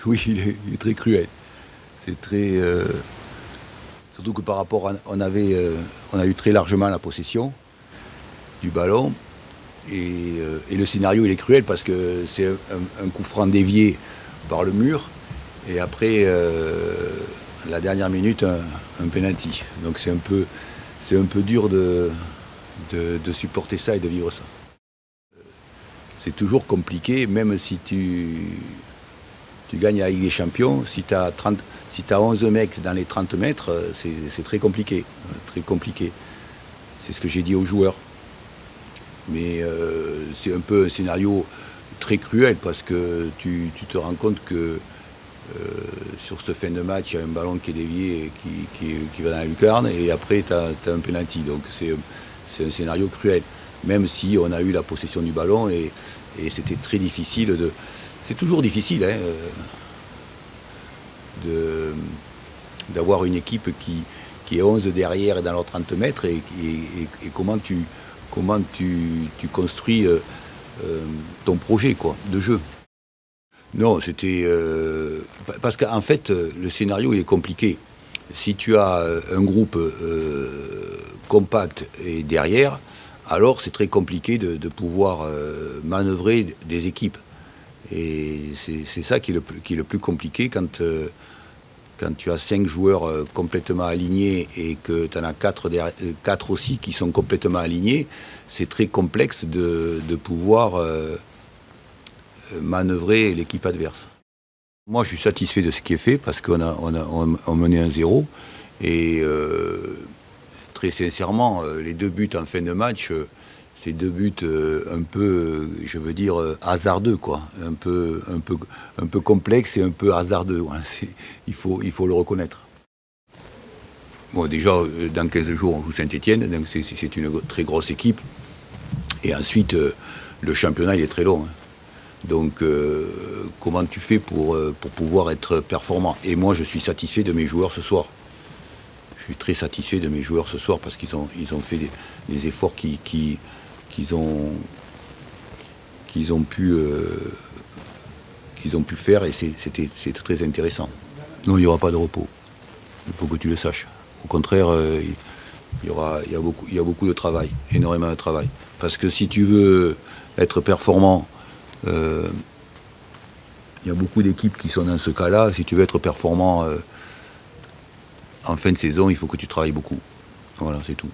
Oui, il est très cruel. C'est très... surtout que par rapport à... On a eu très largement la possession du ballon. Et le scénario, il est cruel parce que c'est un coup franc dévié par le mur. Et après, la dernière minute, un penalty. Donc c'est un peu dur de supporter ça et de vivre ça. C'est toujours compliqué, même si tu gagnes la Ligue des Champions, si tu as 11 mecs dans les 30 mètres, c'est très compliqué. Très compliqué. C'est ce que j'ai dit aux joueurs. Mais c'est un peu un scénario très cruel parce que tu te rends compte que sur ce fin de match, il y a un ballon qui est dévié et qui va dans la lucarne et après tu as un penalty. Donc c'est un scénario cruel. Même si on a eu la possession du ballon et c'était très difficile de... C'est toujours difficile d'avoir une équipe qui est 11 derrière et dans leurs 30 mètres et comment tu construis ton projet de jeu. Non, c'était... parce qu'en fait, le scénario il est compliqué. Si tu as un groupe compact et derrière, alors c'est très compliqué de pouvoir manœuvrer des équipes. Et c'est ça qui est le plus compliqué quand tu as 5 joueurs complètement alignés et que tu en as 4 aussi qui sont complètement alignés, c'est très complexe de pouvoir manœuvrer l'équipe adverse. Moi, je suis satisfait de ce qui est fait parce qu'on menait 1-0 et très sincèrement, les 2 buts en fin de match, c'est 2 buts un peu, je veux dire, hasardeux, quoi. Un peu complexe et un peu hasardeux. Voilà. Il faut le reconnaître. Bon, déjà, dans 15 jours, on joue Saint-Étienne, donc c'est une très grosse équipe. Et ensuite, le championnat, il est très long. Donc, comment tu fais pour pouvoir être performant? Et moi, je suis satisfait de mes joueurs ce soir. Je suis très satisfait de mes joueurs ce soir parce qu'ils ont fait des efforts qu'ils ont pu faire et c'était très intéressant. Non, il n'y aura pas de repos. Il faut que tu le saches. Au contraire, il y a beaucoup de travail, énormément de travail. Parce que si tu veux être performant, il y a beaucoup d'équipes qui sont dans ce cas-là. Si tu veux être performant en fin de saison, il faut que tu travailles beaucoup. Voilà, c'est tout.